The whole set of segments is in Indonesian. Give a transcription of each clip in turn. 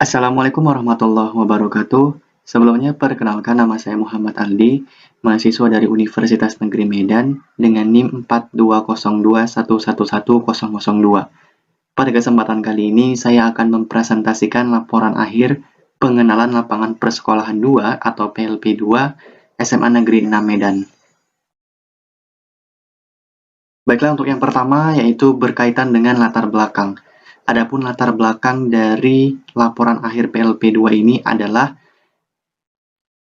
Assalamualaikum warahmatullahi wabarakatuh. Sebelumnya perkenalkan nama saya Muhammad Aldi, mahasiswa dari Universitas Negeri Medan dengan NIM 4202111002. Pada kesempatan kali ini saya akan mempresentasikan laporan akhir pengenalan lapangan persekolahan 2 atau PLP 2 SMA Negeri 6 Medan. Baiklah, untuk yang pertama yaitu berkaitan dengan latar belakang. Adapun latar belakang dari laporan akhir PLP 2 ini adalah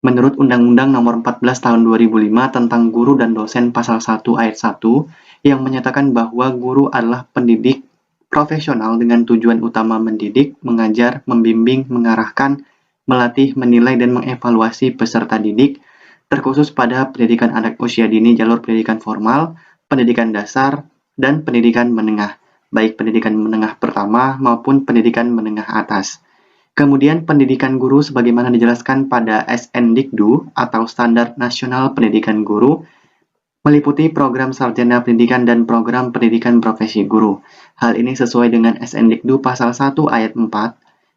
menurut Undang-Undang Nomor 14 Tahun 2005 tentang Guru dan Dosen Pasal 1 Ayat 1 yang menyatakan bahwa guru adalah pendidik profesional dengan tujuan utama mendidik, mengajar, membimbing, mengarahkan, melatih, menilai, dan mengevaluasi peserta didik, terkhusus pada pendidikan anak usia dini jalur pendidikan formal, pendidikan dasar, dan pendidikan menengah, baik pendidikan menengah pertama maupun pendidikan menengah atas. Kemudian pendidikan guru sebagaimana dijelaskan pada SNDikDu atau Standar Nasional Pendidikan Guru meliputi program sarjana pendidikan dan program pendidikan profesi guru. Hal ini sesuai dengan SNDikDu pasal 1 ayat 4,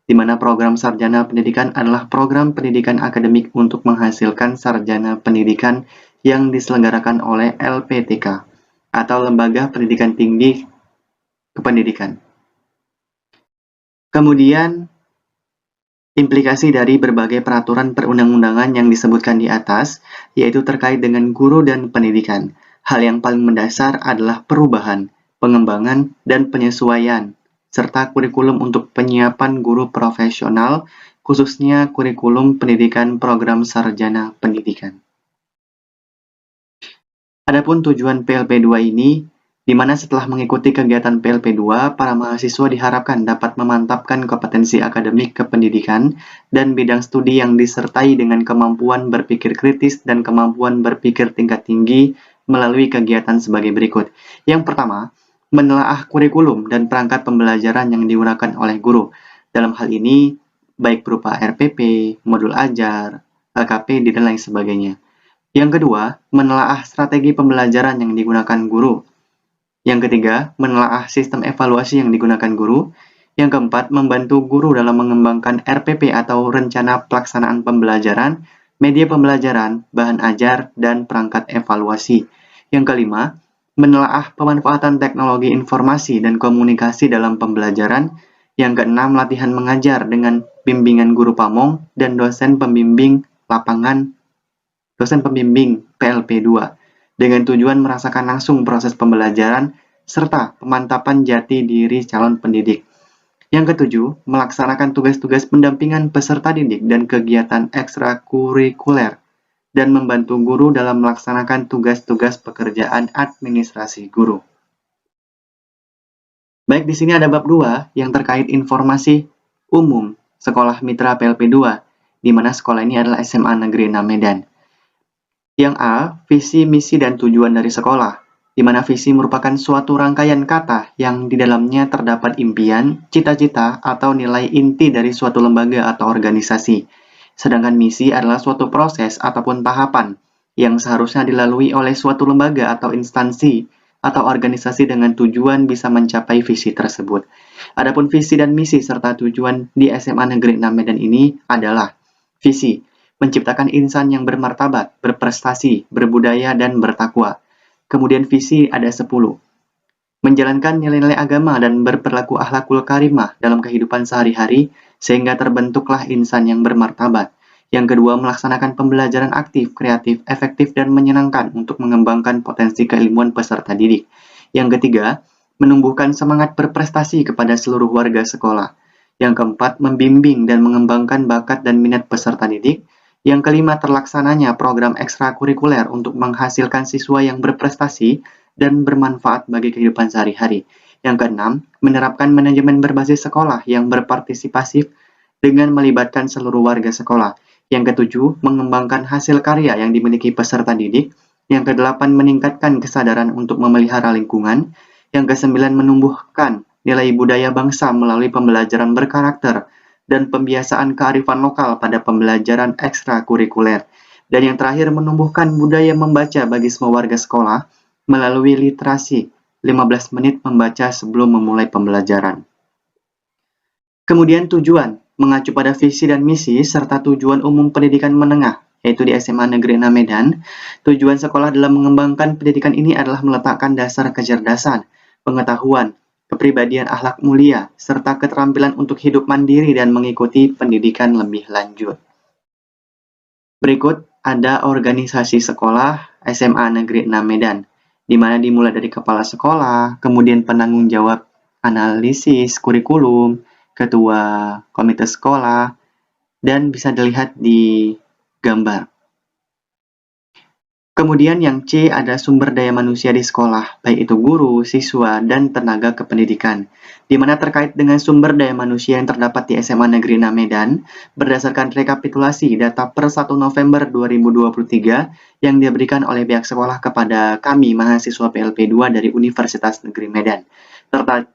di mana program sarjana pendidikan adalah program pendidikan akademik untuk menghasilkan sarjana pendidikan yang diselenggarakan oleh LPTK atau Lembaga Pendidikan Tinggi Kependidikan. Kemudian implikasi dari berbagai peraturan perundang-undangan yang disebutkan di atas, yaitu terkait dengan guru dan pendidikan. Hal yang paling mendasar adalah perubahan, pengembangan, dan penyesuaian, serta kurikulum untuk penyiapan guru profesional, khususnya kurikulum pendidikan program sarjana pendidikan. Adapun tujuan PLP 2 ini, di mana setelah mengikuti kegiatan PLP 2, para mahasiswa diharapkan dapat memantapkan kompetensi akademik kependidikan dan bidang studi yang disertai dengan kemampuan berpikir kritis dan kemampuan berpikir tingkat tinggi melalui kegiatan sebagai berikut. Yang pertama, menelaah kurikulum dan perangkat pembelajaran yang digunakan oleh guru. Dalam hal ini, baik berupa RPP, modul ajar, LKPD, dan lain sebagainya. Yang kedua, menelaah strategi pembelajaran yang digunakan guru. Yang ketiga, menelaah sistem evaluasi yang digunakan guru. Yang keempat, membantu guru dalam mengembangkan RPP atau rencana pelaksanaan pembelajaran, media pembelajaran, bahan ajar, dan perangkat evaluasi. Yang kelima, menelaah pemanfaatan teknologi informasi dan komunikasi dalam pembelajaran. Yang keenam, latihan mengajar dengan bimbingan guru pamong dan dosen pembimbing lapangan, dosen pembimbing PLP 2. Dengan tujuan merasakan langsung proses pembelajaran serta pemantapan jati diri calon pendidik. Yang ketujuh, melaksanakan tugas-tugas pendampingan peserta didik dan kegiatan ekstrakurikuler dan membantu guru dalam melaksanakan tugas-tugas pekerjaan administrasi guru. Baik, di sini ada bab 2 yang terkait informasi umum Sekolah Mitra PLP 2, di mana sekolah ini adalah SMA Negeri 6 Medan. Yang A, visi, misi, dan tujuan dari sekolah, di mana visi merupakan suatu rangkaian kata yang di dalamnya terdapat impian, cita-cita, atau nilai inti dari suatu lembaga atau organisasi. Sedangkan misi adalah suatu proses ataupun tahapan yang seharusnya dilalui oleh suatu lembaga atau instansi atau organisasi dengan tujuan bisa mencapai visi tersebut. Adapun visi dan misi serta tujuan di SMA Negeri 6 Medan ini adalah visi, menciptakan insan yang bermartabat, berprestasi, berbudaya, dan bertakwa. Kemudian visi ada 10. Menjalankan nilai-nilai agama dan berperilaku akhlakul karimah dalam kehidupan sehari-hari sehingga terbentuklah insan yang bermartabat. Yang kedua, melaksanakan pembelajaran aktif, kreatif, efektif, dan menyenangkan untuk mengembangkan potensi keilmuan peserta didik. Yang ketiga, menumbuhkan semangat berprestasi kepada seluruh warga sekolah. Yang keempat, membimbing dan mengembangkan bakat dan minat peserta didik. Yang kelima, terlaksananya program ekstrakurikuler untuk menghasilkan siswa yang berprestasi dan bermanfaat bagi kehidupan sehari-hari. Yang keenam, menerapkan manajemen berbasis sekolah yang berpartisipasif dengan melibatkan seluruh warga sekolah. Yang ketujuh, mengembangkan hasil karya yang dimiliki peserta didik. Yang kedelapan, meningkatkan kesadaran untuk memelihara lingkungan. Yang kesembilan, menumbuhkan nilai budaya bangsa melalui pembelajaran berkarakter dan pembiasaan kearifan lokal pada pembelajaran ekstrakurikuler. Dan yang terakhir, menumbuhkan budaya membaca bagi semua warga sekolah melalui literasi 15 menit membaca sebelum memulai pembelajaran. Kemudian tujuan mengacu pada visi dan misi serta tujuan umum pendidikan menengah, yaitu di SMA Negeri 6 Medan. Tujuan sekolah dalam mengembangkan pendidikan ini adalah meletakkan dasar kecerdasan, pengetahuan, kepribadian akhlak mulia, serta keterampilan untuk hidup mandiri dan mengikuti pendidikan lebih lanjut. Berikut ada organisasi sekolah SMA Negeri 6 Medan, di mana dimulai dari kepala sekolah, kemudian penanggung jawab analisis kurikulum, ketua komite sekolah, dan bisa dilihat di gambar. Kemudian yang C ada sumber daya manusia di sekolah, baik itu guru, siswa, dan tenaga kependidikan, di mana terkait dengan sumber daya manusia yang terdapat di SMA Negeri 6 Medan, berdasarkan rekapitulasi data per 1 November 2023 yang diberikan oleh pihak sekolah kepada kami mahasiswa PLP 2 dari Universitas Negeri Medan.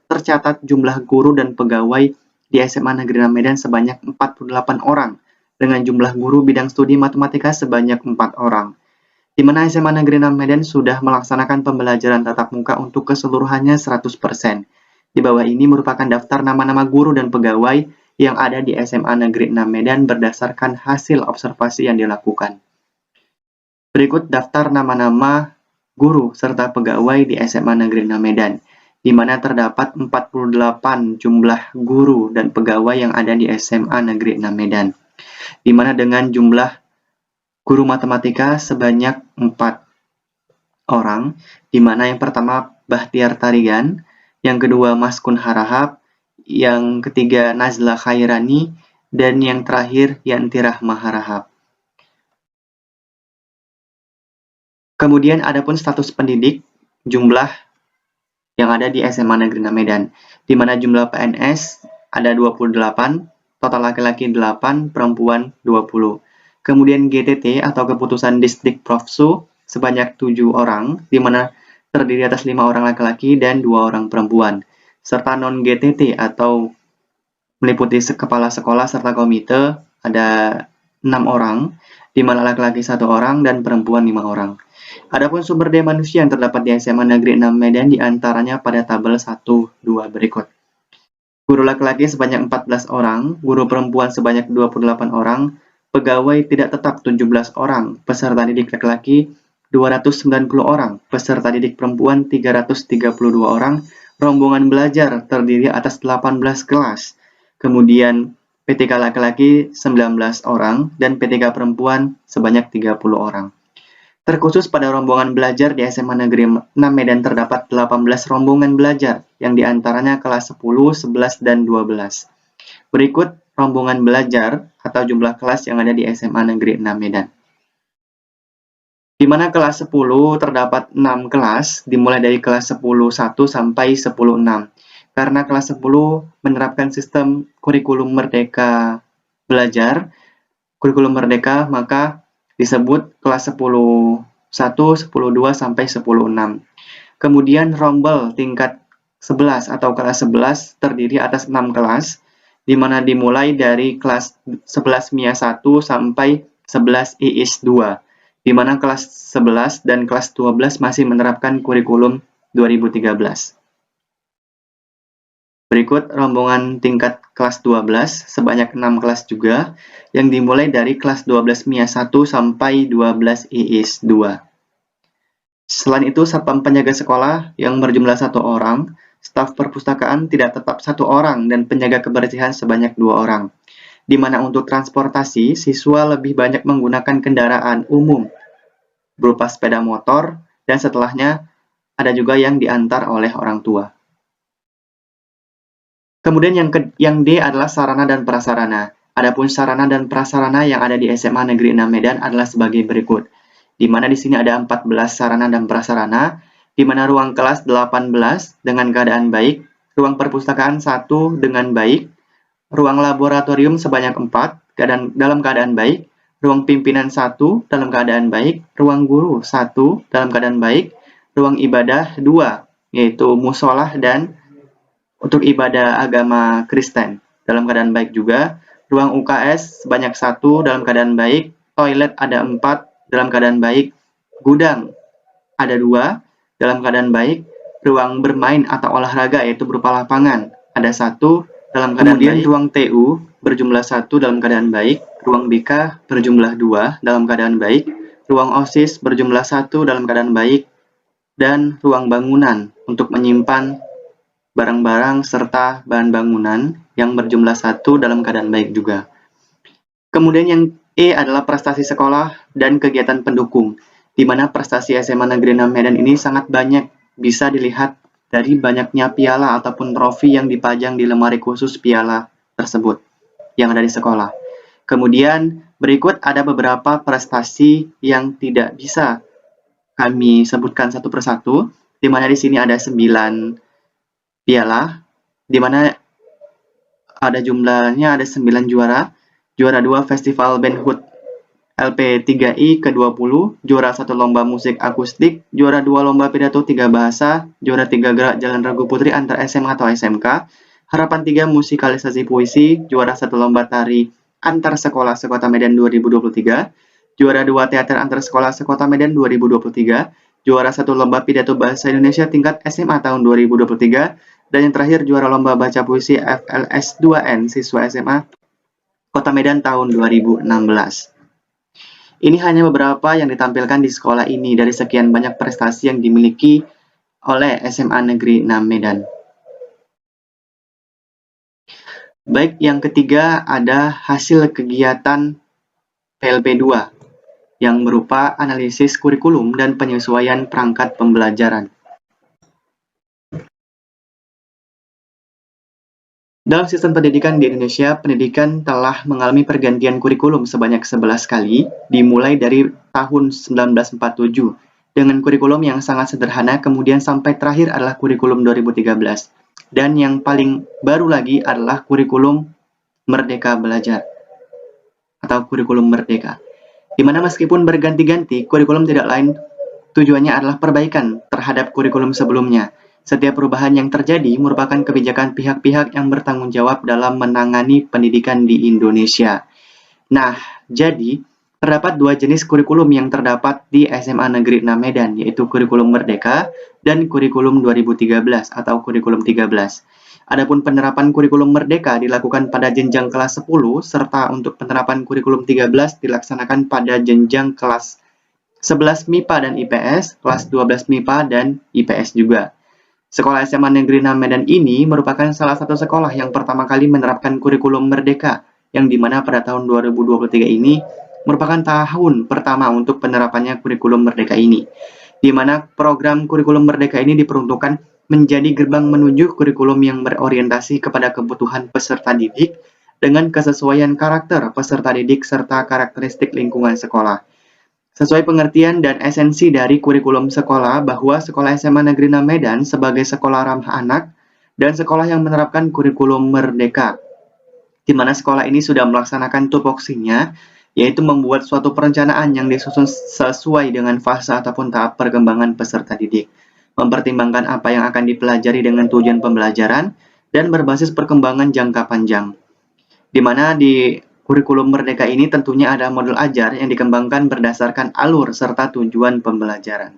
Tercatat jumlah guru dan pegawai di SMA Negeri 6 Medan sebanyak 48 orang, dengan jumlah guru bidang studi matematika sebanyak 4 orang. Di mana SMA Negeri 6 Medan sudah melaksanakan pembelajaran tatap muka untuk keseluruhannya 100%. Di bawah ini merupakan daftar nama-nama guru dan pegawai yang ada di SMA Negeri 6 Medan berdasarkan hasil observasi yang dilakukan. Berikut daftar nama-nama guru serta pegawai di SMA Negeri 6 Medan, di mana terdapat 48 jumlah guru dan pegawai yang ada di SMA Negeri 6 Medan, di mana dengan jumlah guru matematika sebanyak 4 orang, di mana yang pertama Bahtiar Tarigan, yang kedua Maskun Harahap, yang ketiga Nazla Khairani, dan yang terakhir Yanti Rahma Harahap. Kemudian adapun status pendidik, jumlah yang ada di SMA Negeri 6 Medan, di mana jumlah PNS ada 28, total laki-laki 8, perempuan 20. Kemudian GTT atau keputusan Distrik Profsu sebanyak 7 orang, di mana terdiri atas 5 orang laki-laki dan 2 orang perempuan. Serta non-GTT atau meliputi kepala sekolah serta komite ada 6 orang, di mana laki-laki 1 orang dan perempuan 5 orang. Adapun sumber daya manusia yang terdapat di SMA Negeri 6 Medan diantaranya pada tabel 1-2 berikut. Guru laki-laki sebanyak 14 orang, guru perempuan sebanyak 28 orang, pegawai tidak tetap 17 orang, peserta didik laki-laki 290 orang, peserta didik perempuan 332 orang, rombongan belajar terdiri atas 18 kelas, kemudian PTK laki-laki 19 orang, dan PTK perempuan sebanyak 30 orang. Terkhusus pada rombongan belajar di SMA Negeri 6 Medan terdapat 18 rombongan belajar, yang diantaranya kelas 10, 11, dan 12. Berikut rombongan belajar atau jumlah kelas yang ada di SMA Negeri 6 Medan. Di mana kelas 10 terdapat 6 kelas, dimulai dari kelas 10.1 sampai 10.6. Karena kelas 10 menerapkan sistem kurikulum merdeka belajar, kurikulum merdeka, maka disebut kelas 10.1, 10.2, sampai 10.6. Kemudian rombel tingkat 11 atau kelas 11 terdiri atas 6 kelas, di mana dimulai dari kelas 11 MIA 1 sampai 11 IIS 2, di mana kelas 11 dan kelas 12 masih menerapkan kurikulum 2013. Berikut rombongan tingkat kelas 12 sebanyak 6 kelas juga, yang dimulai dari kelas 12 MIA 1 sampai 12 IIS 2. Selain itu, satpam penjaga sekolah yang berjumlah 1 orang, staf perpustakaan tidak tetap 1 orang, dan penjaga kebersihan sebanyak 2 orang. Di mana untuk transportasi, siswa lebih banyak menggunakan kendaraan umum berupa sepeda motor, dan setelahnya ada juga yang diantar oleh orang tua. Kemudian yang D adalah sarana dan prasarana. Adapun sarana dan prasarana yang ada di SMA Negeri 6 Medan adalah sebagai berikut. Di mana di sini ada 14 sarana dan prasarana, di mana ruang kelas 18 dengan keadaan baik, ruang perpustakaan 1 dengan baik, ruang laboratorium sebanyak 4 dalam keadaan baik, ruang pimpinan 1 dalam keadaan baik, ruang guru 1 dalam keadaan baik, ruang ibadah 2, yaitu musolah dan untuk ibadah agama Kristen dalam keadaan baik juga, ruang UKS sebanyak 1 dalam keadaan baik, toilet ada 4 dalam keadaan baik, gudang ada 2 dalam keadaan baik, ruang bermain atau olahraga yaitu berupa lapangan ada 1 dalam keadaan baik, ruang TU berjumlah 1 dalam keadaan baik, ruang BK berjumlah 2 dalam keadaan baik, ruang OSIS berjumlah 1 dalam keadaan baik, dan ruang bangunan untuk menyimpan barang-barang serta bahan bangunan yang berjumlah 1 dalam keadaan baik juga. Kemudian yang E adalah prestasi sekolah dan kegiatan pendukung, di mana prestasi SMA Negeri 6 Medan ini sangat banyak, bisa dilihat dari banyaknya piala ataupun trofi yang dipajang di lemari khusus piala tersebut yang ada di sekolah. Kemudian berikut ada beberapa prestasi yang tidak bisa kami sebutkan satu persatu, di mana di sini ada 9 piala, di mana ada jumlahnya ada 9 juara. Juara 2 Festival Band Hood LP3I ke-20, juara 1 lomba musik akustik, juara 2 lomba pidato 3 bahasa, juara 3 gerak jalan ragu putri antar SMA atau SMK, harapan 3 musikalisasi puisi, juara 1 lomba tari antar sekolah sekota Medan 2023, juara 2 teater antar sekolah sekota Medan 2023, juara 1 lomba pidato bahasa Indonesia tingkat SMA tahun 2023, dan yang terakhir juara lomba baca puisi FLS 2N siswa SMA Kota Medan tahun 2016. Ini hanya beberapa yang ditampilkan di sekolah ini dari sekian banyak prestasi yang dimiliki oleh SMA Negeri 6 Medan. Baik, yang ketiga ada hasil kegiatan PLP 2 yang berupa analisis kurikulum dan penyesuaian perangkat pembelajaran. Dalam sistem pendidikan di Indonesia, pendidikan telah mengalami pergantian kurikulum sebanyak 11 kali, dimulai dari tahun 1947, dengan kurikulum yang sangat sederhana, kemudian sampai terakhir adalah kurikulum 2013. Dan yang paling baru lagi adalah kurikulum Merdeka Belajar, atau kurikulum Merdeka. Di mana meskipun berganti-ganti, kurikulum tidak lain tujuannya adalah perbaikan terhadap kurikulum sebelumnya. Setiap perubahan yang terjadi merupakan kebijakan pihak-pihak yang bertanggung jawab dalam menangani pendidikan di Indonesia. Nah, jadi terdapat dua jenis kurikulum yang terdapat di SMA Negeri 6 Medan, yaitu kurikulum Merdeka dan kurikulum 2013 atau kurikulum 13. Adapun penerapan kurikulum Merdeka dilakukan pada jenjang kelas 10, serta untuk penerapan kurikulum 13 dilaksanakan pada jenjang kelas 11 MIPA dan IPS, kelas 12 MIPA dan IPS juga. Sekolah SMA Negeri 6 Medan ini merupakan salah satu sekolah yang pertama kali menerapkan kurikulum Merdeka, yang dimana pada tahun 2023 ini merupakan tahun pertama untuk penerapannya kurikulum Merdeka ini, di mana program kurikulum Merdeka ini diperuntukkan menjadi gerbang menuju kurikulum yang berorientasi kepada kebutuhan peserta didik dengan kesesuaian karakter peserta didik serta karakteristik lingkungan sekolah. Sesuai pengertian dan esensi dari kurikulum sekolah bahwa sekolah SMA Negeri 6 Medan sebagai sekolah ramah anak dan sekolah yang menerapkan kurikulum Merdeka, di mana sekolah ini sudah melaksanakan tupoksinya, yaitu membuat suatu perencanaan yang disusun sesuai dengan fase ataupun tahap perkembangan peserta didik, mempertimbangkan apa yang akan dipelajari dengan tujuan pembelajaran, dan berbasis perkembangan jangka panjang. Di mana di kurikulum Merdeka ini tentunya ada modul ajar yang dikembangkan berdasarkan alur serta tujuan pembelajaran.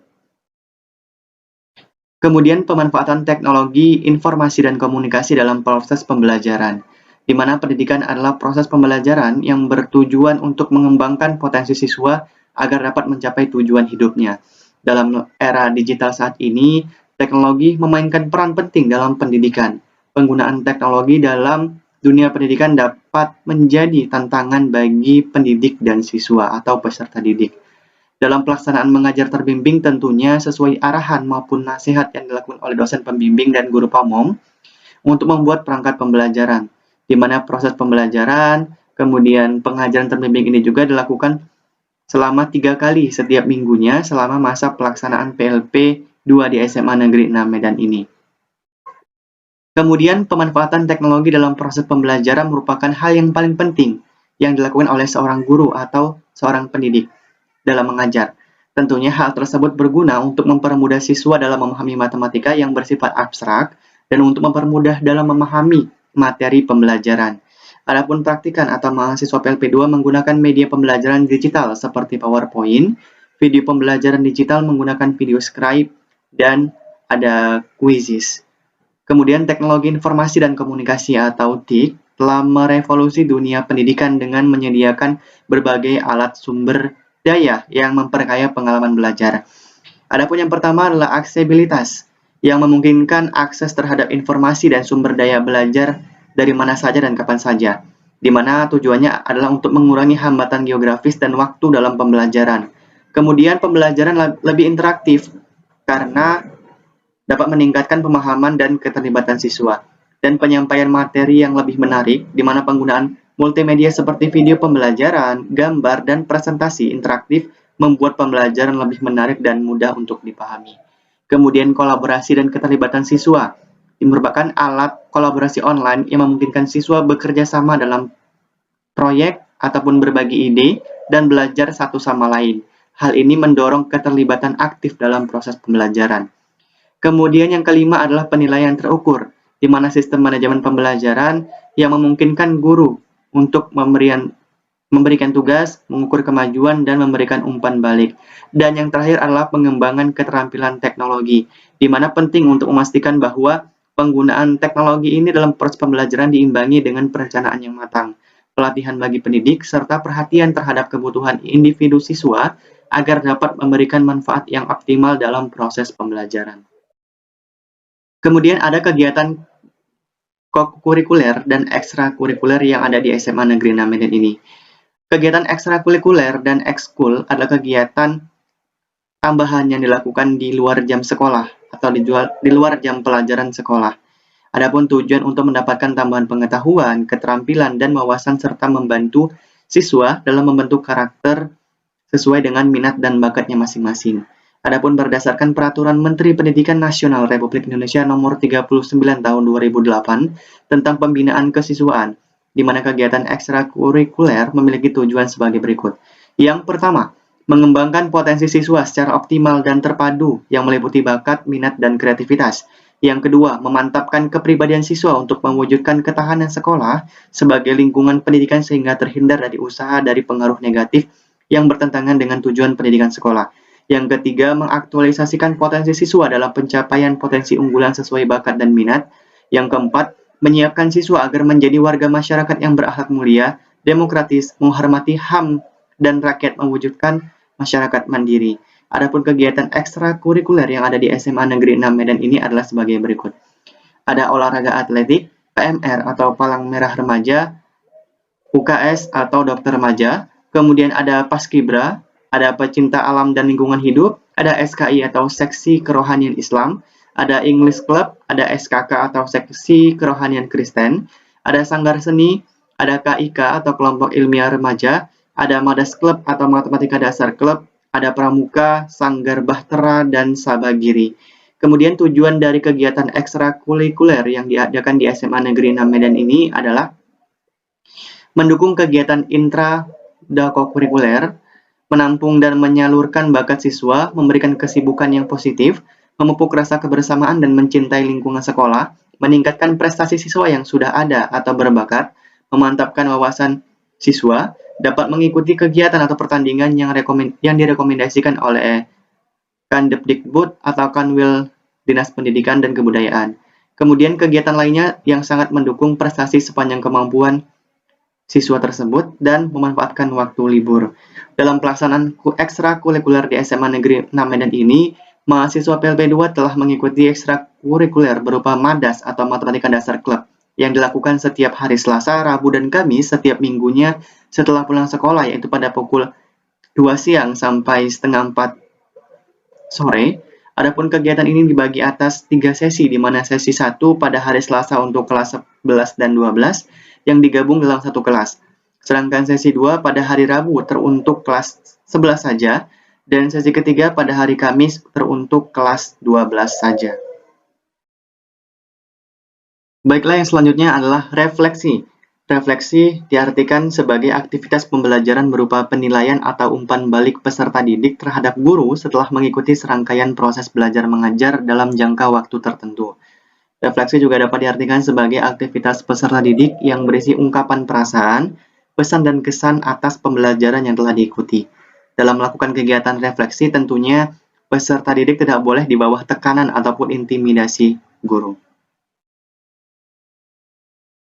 Kemudian pemanfaatan teknologi informasi dan komunikasi dalam proses pembelajaran, di mana pendidikan adalah proses pembelajaran yang bertujuan untuk mengembangkan potensi siswa agar dapat mencapai tujuan hidupnya. Dalam era digital saat ini, teknologi memainkan peran penting dalam pendidikan. Penggunaan teknologi dalam dunia pendidikan dapat menjadi tantangan bagi pendidik dan siswa atau peserta didik. Dalam pelaksanaan mengajar terbimbing tentunya sesuai arahan maupun nasihat yang dilakukan oleh dosen pembimbing dan guru pamong untuk membuat perangkat pembelajaran, di mana proses pembelajaran, kemudian pengajaran terbimbing ini juga dilakukan selama 3 kali setiap minggunya selama masa pelaksanaan PLP 2 di SMA Negeri 6 Medan ini. Kemudian, pemanfaatan teknologi dalam proses pembelajaran merupakan hal yang paling penting yang dilakukan oleh seorang guru atau seorang pendidik dalam mengajar. Tentunya hal tersebut berguna untuk mempermudah siswa dalam memahami matematika yang bersifat abstrak dan untuk mempermudah dalam memahami materi pembelajaran. Adapun praktikan atau mahasiswa PLP2 menggunakan media pembelajaran digital seperti PowerPoint, video pembelajaran digital menggunakan video scribe, dan ada quizzes. Kemudian teknologi informasi dan komunikasi atau TIK telah merevolusi dunia pendidikan dengan menyediakan berbagai alat sumber daya yang memperkaya pengalaman belajar. Adapun yang pertama adalah aksesibilitas, yang memungkinkan akses terhadap informasi dan sumber daya belajar dari mana saja dan kapan saja, di mana tujuannya adalah untuk mengurangi hambatan geografis dan waktu dalam pembelajaran. Kemudian pembelajaran lebih interaktif karena dapat meningkatkan pemahaman dan keterlibatan siswa, dan penyampaian materi yang lebih menarik, di mana penggunaan multimedia seperti video pembelajaran, gambar, dan presentasi interaktif membuat pembelajaran lebih menarik dan mudah untuk dipahami. Kemudian kolaborasi dan keterlibatan siswa merupakan alat kolaborasi online yang memungkinkan siswa bekerja sama dalam proyek ataupun berbagi ide dan belajar satu sama lain. Hal ini mendorong keterlibatan aktif dalam proses pembelajaran. Kemudian yang kelima adalah penilaian terukur, di mana sistem manajemen pembelajaran yang memungkinkan guru untuk memberikan tugas, mengukur kemajuan, dan memberikan umpan balik. Dan yang terakhir adalah pengembangan keterampilan teknologi, di mana penting untuk memastikan bahwa penggunaan teknologi ini dalam proses pembelajaran diimbangi dengan perencanaan yang matang, pelatihan bagi pendidik, serta perhatian terhadap kebutuhan individu siswa agar dapat memberikan manfaat yang optimal dalam proses pembelajaran. Kemudian ada kegiatan kurikuler dan ekstrakurikuler yang ada di SMA Negeri 6 Medan ini. Kegiatan ekstrakurikuler dan ekskul adalah kegiatan tambahan yang dilakukan di luar jam sekolah atau di luar jam pelajaran sekolah. Adapun tujuan untuk mendapatkan tambahan pengetahuan, keterampilan, dan wawasan serta membantu siswa dalam membentuk karakter sesuai dengan minat dan bakatnya masing-masing. Adapun berdasarkan Peraturan Menteri Pendidikan Nasional Republik Indonesia Nomor 39 Tahun 2008 tentang pembinaan kesiswaan, di mana kegiatan ekstrakurikuler memiliki tujuan sebagai berikut. Yang pertama, mengembangkan potensi siswa secara optimal dan terpadu yang meliputi bakat, minat, dan kreativitas. Yang kedua, memantapkan kepribadian siswa untuk mewujudkan ketahanan sekolah sebagai lingkungan pendidikan sehingga terhindar dari usaha dari pengaruh negatif yang bertentangan dengan tujuan pendidikan sekolah. Yang ketiga, mengaktualisasikan potensi siswa dalam pencapaian potensi unggulan sesuai bakat dan minat. Yang keempat, menyiapkan siswa agar menjadi warga masyarakat yang berakhlak mulia, demokratis, menghormati HAM, dan rakyat mewujudkan masyarakat mandiri. Adapun kegiatan ekstrakurikuler yang ada di SMA Negeri 6 Medan ini adalah sebagai berikut. Ada olahraga atletik, PMR atau Palang Merah Remaja, UKS atau Dokter Remaja, kemudian ada Paskibra, ada pecinta alam dan lingkungan hidup, ada SKI atau Seksi Kerohanian Islam, ada English Club, ada SKK atau Seksi Kerohanian Kristen, ada Sanggar Seni, ada KIK atau Kelompok Ilmiah Remaja, ada Madas Club atau Matematika Dasar Club, ada Pramuka, Sanggar Bahtera, dan Sabagiri. Kemudian tujuan dari kegiatan ekstrakurikuler yang diadakan di SMA Negeri 6 Medan ini adalah mendukung kegiatan intra-kurikuler, menampung dan menyalurkan bakat siswa, memberikan kesibukan yang positif, memupuk rasa kebersamaan dan mencintai lingkungan sekolah, meningkatkan prestasi siswa yang sudah ada atau berbakat, memantapkan wawasan siswa, dapat mengikuti kegiatan atau pertandingan yang direkomendasikan oleh Kandepdikbud atau Kanwil Dinas Pendidikan dan Kebudayaan. Kemudian kegiatan lainnya yang sangat mendukung prestasi sepanjang kemampuan siswa tersebut dan memanfaatkan waktu libur. Dalam pelaksanaan ekstrakurikuler di SMA Negeri 6 Medan ini, mahasiswa PLP 2 telah mengikuti ekstrakurikuler berupa Madas atau Matematika Dasar Club yang dilakukan setiap hari Selasa, Rabu, dan Kamis setiap minggunya setelah pulang sekolah, yaitu pada pukul 2 siang sampai setengah 4 sore. Adapun kegiatan ini dibagi atas 3 sesi, di mana sesi 1 pada hari Selasa untuk kelas 11 dan 12 yang digabung dalam satu kelas. Sedangkan sesi 2 pada hari Rabu teruntuk kelas 11 saja, dan sesi ketiga pada hari Kamis teruntuk kelas 12 saja. Baiklah, yang selanjutnya adalah refleksi. Refleksi diartikan sebagai aktivitas pembelajaran berupa penilaian atau umpan balik peserta didik terhadap guru setelah mengikuti serangkaian proses belajar mengajar dalam jangka waktu tertentu. Refleksi juga dapat diartikan sebagai aktivitas peserta didik yang berisi ungkapan perasaan, pesan dan kesan atas pembelajaran yang telah diikuti. Dalam melakukan kegiatan refleksi, tentunya peserta didik tidak boleh di bawah tekanan ataupun intimidasi guru.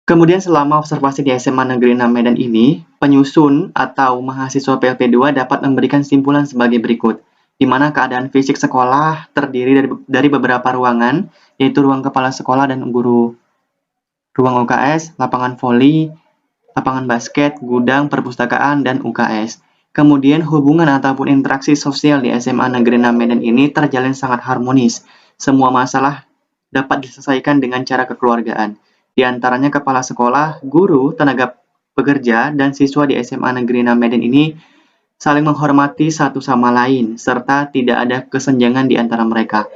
Kemudian selama observasi di SMA Negeri 6 Medan ini, penyusun atau mahasiswa PLP2 dapat memberikan simpulan sebagai berikut, di mana keadaan fisik sekolah terdiri dari beberapa ruangan, yaitu ruang kepala sekolah dan guru, ruang UKS, lapangan voli, lapangan basket, gudang, perpustakaan, dan UKS. Kemudian hubungan ataupun interaksi sosial di SMA Negeri 6 Medan ini terjalin sangat harmonis. Semua masalah dapat diselesaikan dengan cara kekeluargaan. Di antaranya kepala sekolah, guru, tenaga pekerja, dan siswa di SMA Negeri 6 Medan ini saling menghormati satu sama lain, serta tidak ada kesenjangan di antara mereka,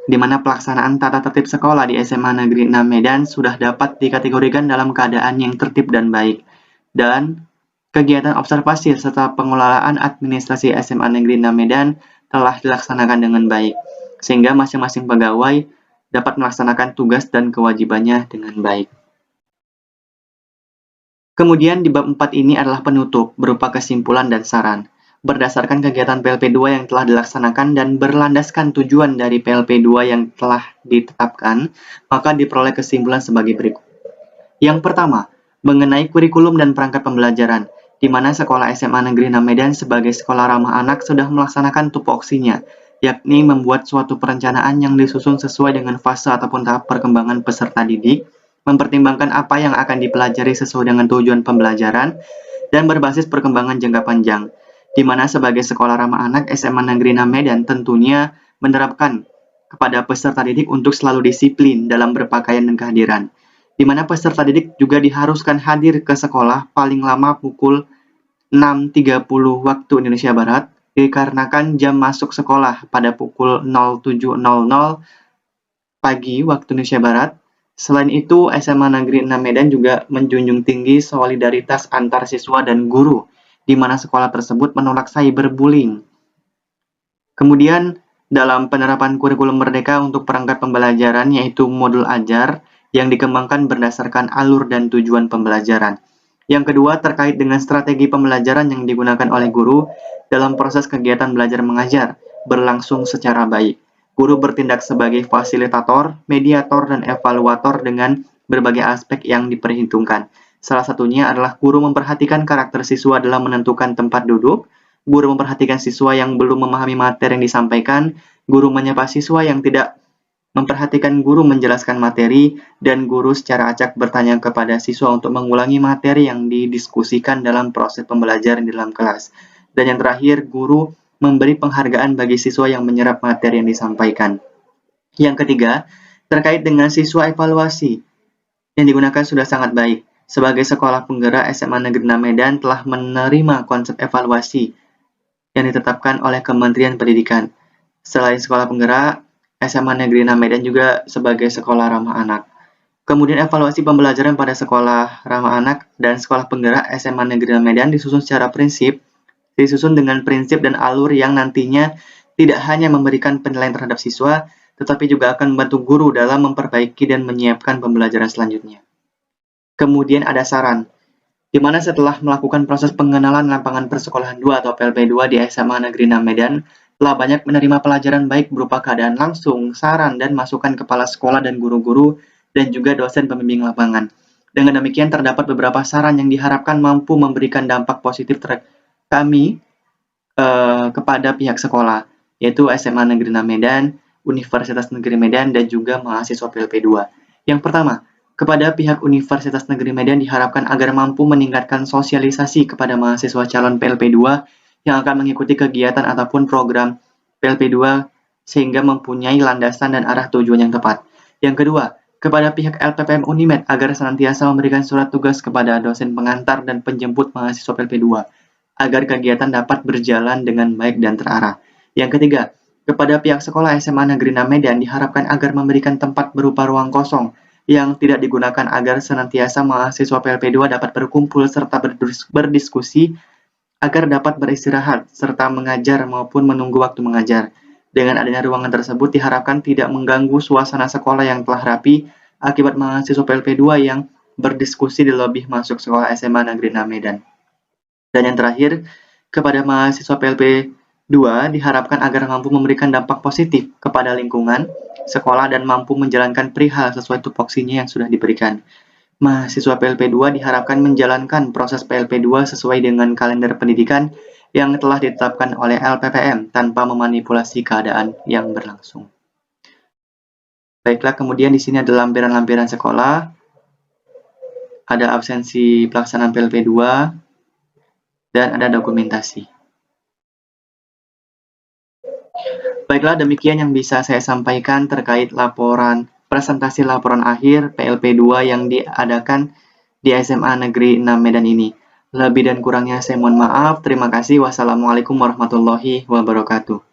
di mana pelaksanaan tata tertib sekolah di SMA Negeri 6 Medan sudah dapat dikategorikan dalam keadaan yang tertib dan baik. Dan kegiatan observasi serta pengelolaan administrasi SMA Negeri 6 Medan telah dilaksanakan dengan baik, sehingga masing-masing pegawai dapat melaksanakan tugas dan kewajibannya dengan baik. Kemudian di bab 4 ini adalah penutup, berupa kesimpulan dan saran. Berdasarkan kegiatan PLP2 yang telah dilaksanakan dan berlandaskan tujuan dari PLP2 yang telah ditetapkan, maka diperoleh kesimpulan sebagai berikut. Yang pertama, mengenai kurikulum dan perangkat pembelajaran, di mana sekolah SMA Negeri 6 Medan sebagai sekolah ramah anak sudah melaksanakan tupoksinya, yakni membuat suatu perencanaan yang disusun sesuai dengan fase ataupun tahap perkembangan peserta didik, mempertimbangkan apa yang akan dipelajari sesuai dengan tujuan pembelajaran, dan berbasis perkembangan jangka panjang, di mana sebagai sekolah ramah anak SMA Negeri 6 Medan tentunya menerapkan kepada peserta didik untuk selalu disiplin dalam berpakaian dan kehadiran, di mana peserta didik juga diharuskan hadir ke sekolah paling lama pukul 6.30 waktu Indonesia Barat, dikarenakan jam masuk sekolah pada pukul 07.00 pagi waktu Indonesia Barat. Selain itu, SMA Negeri 6 Medan juga menjunjung tinggi solidaritas antar siswa dan guru, di mana sekolah tersebut menolak cyberbullying. Kemudian, dalam penerapan kurikulum merdeka untuk perangkat pembelajaran, yaitu modul ajar, yang dikembangkan berdasarkan alur dan tujuan pembelajaran. Yang kedua, terkait dengan strategi pembelajaran yang digunakan oleh guru dalam proses kegiatan belajar mengajar, berlangsung secara baik. Guru bertindak sebagai fasilitator, mediator, dan evaluator dengan berbagai aspek yang diperhitungkan. Salah satunya adalah guru memperhatikan karakter siswa dalam menentukan tempat duduk, guru memperhatikan siswa yang belum memahami materi yang disampaikan, guru menyapa siswa yang tidak memperhatikan guru menjelaskan materi, dan guru secara acak bertanya kepada siswa untuk mengulangi materi yang didiskusikan dalam proses pembelajaran di dalam kelas. Dan yang terakhir, guru memberi penghargaan bagi siswa yang menyerap materi yang disampaikan. Yang ketiga, terkait dengan siswa evaluasi yang digunakan sudah sangat baik. Sebagai sekolah penggerak, SMA Negeri 6 Medan telah menerima konsep evaluasi yang ditetapkan oleh Kementerian Pendidikan. Selain sekolah penggerak, SMA Negeri 6 Medan juga sebagai sekolah ramah anak. Kemudian evaluasi pembelajaran pada sekolah ramah anak dan sekolah penggerak SMA Negeri 6 Medan disusun dengan prinsip dan alur yang nantinya tidak hanya memberikan penilaian terhadap siswa, tetapi juga akan membantu guru dalam memperbaiki dan menyiapkan pembelajaran selanjutnya. Kemudian ada saran, di mana setelah melakukan proses pengenalan lapangan persekolahan 2 atau PLP2 di SMA Negeri 6 Medan, telah banyak menerima pelajaran baik berupa keadaan langsung, saran, dan masukan kepala sekolah dan guru-guru, dan juga dosen pembimbing lapangan. Dengan demikian, terdapat beberapa saran yang diharapkan mampu memberikan dampak positif kepada pihak sekolah, yaitu SMA Negeri 6 Medan, Universitas Negeri Medan, dan juga mahasiswa PLP2. Yang pertama, kepada pihak Universitas Negeri Medan diharapkan agar mampu meningkatkan sosialisasi kepada mahasiswa calon PLP2 yang akan mengikuti kegiatan ataupun program PLP2 sehingga mempunyai landasan dan arah tujuan yang tepat. Yang kedua, kepada pihak LPPM Unimed agar senantiasa memberikan surat tugas kepada dosen pengantar dan penjemput mahasiswa PLP2 agar kegiatan dapat berjalan dengan baik dan terarah. Yang ketiga, kepada pihak sekolah SMA Negeri 6 Medan diharapkan agar memberikan tempat berupa ruang kosong yang tidak digunakan agar senantiasa mahasiswa PLP2 dapat berkumpul serta berdiskusi agar dapat beristirahat, serta mengajar maupun menunggu waktu mengajar. Dengan adanya ruangan tersebut diharapkan tidak mengganggu suasana sekolah yang telah rapi akibat mahasiswa PLP2 yang berdiskusi di lobi masuk sekolah SMA Negeri 6 Medan. Dan yang terakhir, kepada mahasiswa PLP2 diharapkan agar mampu memberikan dampak positif kepada lingkungan, sekolah, dan mampu menjalankan perihal sesuai tupoksinya yang sudah diberikan. Mahasiswa PLP2 diharapkan menjalankan proses PLP2 sesuai dengan kalender pendidikan yang telah ditetapkan oleh LPPM tanpa memanipulasi keadaan yang berlangsung. Baiklah, kemudian di sini ada lampiran-lampiran sekolah, ada absensi pelaksanaan PLP2, dan ada dokumentasi. Baiklah, demikian yang bisa saya sampaikan terkait presentasi laporan akhir PLP2 yang diadakan di SMA Negeri 6 Medan ini. Lebih dan kurangnya saya mohon maaf. Terima kasih. Wassalamualaikum warahmatullahi wabarakatuh.